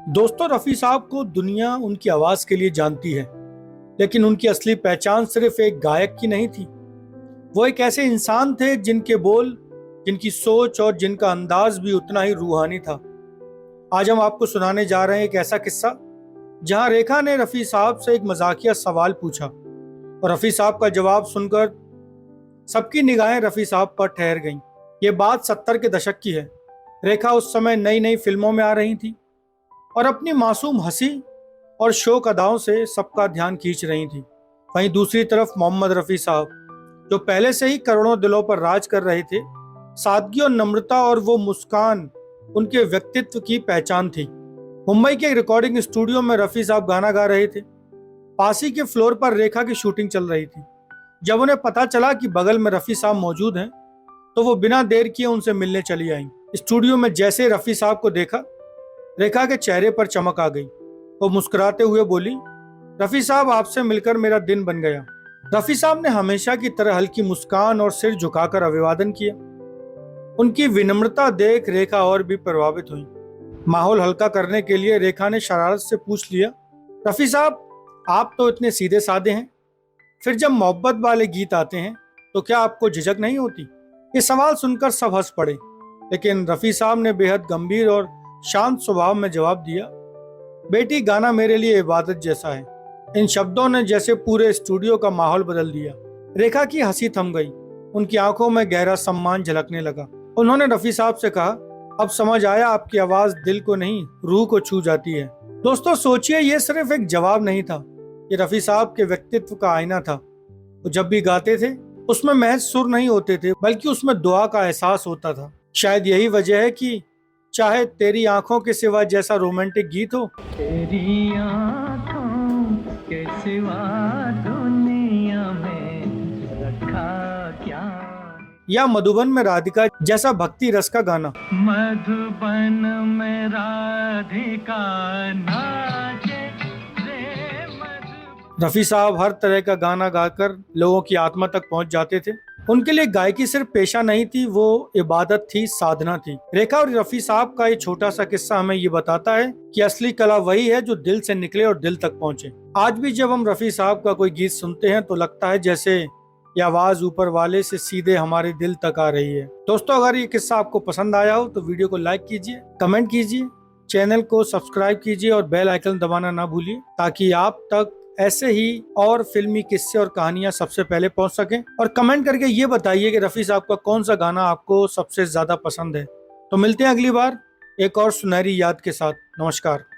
दोस्तों, रफ़ी साहब को दुनिया उनकी आवाज़ के लिए जानती है, लेकिन उनकी असली पहचान सिर्फ एक गायक की नहीं थी। वो एक ऐसे इंसान थे जिनके बोल, जिनकी सोच और जिनका अंदाज भी उतना ही रूहानी था। आज हम आपको सुनाने जा रहे हैं एक ऐसा किस्सा जहां रेखा ने रफ़ी साहब से एक मजाकिया सवाल पूछा और रफ़ी साहब का जवाब सुनकर सबकी निगाहें रफ़ी साहब पर ठहर गईं। ये बात 70 के दशक की है। रेखा उस समय नई नई फिल्मों में आ रही थी और अपनी मासूम हंसी और शोक अदाओं से सबका ध्यान खींच रही थी। वहीं दूसरी तरफ मोहम्मद रफ़ी साहब, जो पहले से ही करोड़ों दिलों पर राज कर रहे थे, सादगी और नम्रता और वो मुस्कान उनके व्यक्तित्व की पहचान थी। मुंबई के एक रिकॉर्डिंग स्टूडियो में रफ़ी साहब गाना गा रहे थे। पास ही के फ्लोर पर रेखा की शूटिंग चल रही थी। जब उन्हें पता चला कि बगल में रफ़ी साहब मौजूद हैं, तो वो बिना देर किए उनसे मिलने चली आईं। स्टूडियो में जैसे रफ़ी साहब को देखा, रेखा के चेहरे पर चमक आ गई। वो मुस्कुराते हुए बोली, रफ़ी साहब, आपसे मिलकर मेरा दिन बन गया। रफ़ी साहब ने हमेशा की तरह हल्की मुस्कान और सिर झुकाकर अभिवादन किया। उनकी विनम्रता देख रेखा और भी प्रभावित हुई। माहौल हल्का करने के लिए रेखा ने शरारत से पूछ लिया, रफ़ी साहब, आप तो इतने सीधे साधे हैं, फिर जब मोहब्बत वाले गीत आते हैं तो क्या आपको झिझक नहीं होती? ये सवाल सुनकर सब हंस पड़े, लेकिन रफ़ी साहब ने बेहद गंभीर और शांत स्वभाव में जवाब दिया, बेटी, गाना मेरे लिए इबादत जैसा है। इन शब्दों ने जैसे पूरे स्टूडियो का माहौल बदल दिया। रेखा की हंसी थम गई, उनकी आंखों में गहरा सम्मान झलकने लगा। उन्होंने रफ़ी साहब से कहा, अब समझ आया, आपकी आवाज दिल को नहीं, रूह को छू जाती है। दोस्तों, सोचिए, ये सिर्फ एक जवाब नहीं था, ये रफ़ी साहब के व्यक्तित्व का आईना था। वो जब भी गाते थे, उसमें महज सुर नहीं होते थे, बल्कि उसमें दुआ का एहसास होता था। शायद यही वजह है कि चाहे तेरी आंखों के सिवा जैसा रोमांटिक गीत हो, तेरी आँखों के सिवा दुनिया में रखा क्या, या मधुबन में राधिका जैसा भक्ति रस का गाना, मधुबन में राधिका नाचे रे मधु। रफ़ी साहब हर तरह का गाना गाकर लोगों की आत्मा तक पहुंच जाते थे। उनके लिए गायकी सिर्फ पेशा नहीं थी, वो इबादत थी, साधना थी। रेखा और रफ़ी साहब का ये छोटा सा किस्सा हमें ये बताता है कि असली कला वही है जो दिल से निकले और दिल तक पहुंचे। आज भी जब हम रफ़ी साहब का कोई गीत सुनते हैं तो लगता है जैसे ये आवाज ऊपर वाले से सीधे हमारे दिल तक आ रही है। दोस्तों, अगर ये किस्सा आपको पसंद आया हो तो वीडियो को लाइक कीजिए, कमेंट कीजिए, चैनल को सब्सक्राइब कीजिए और बेल आइकन दबाना ना भूलिए, ताकि आप तक ऐसे ही और फिल्मी किस्से और कहानियां सबसे पहले पहुंच सकें। और कमेंट करके ये बताइए कि रफ़ी साहब का कौन सा गाना आपको सबसे ज्यादा पसंद है। तो मिलते हैं अगली बार एक और सुनहरी याद के साथ। नमस्कार।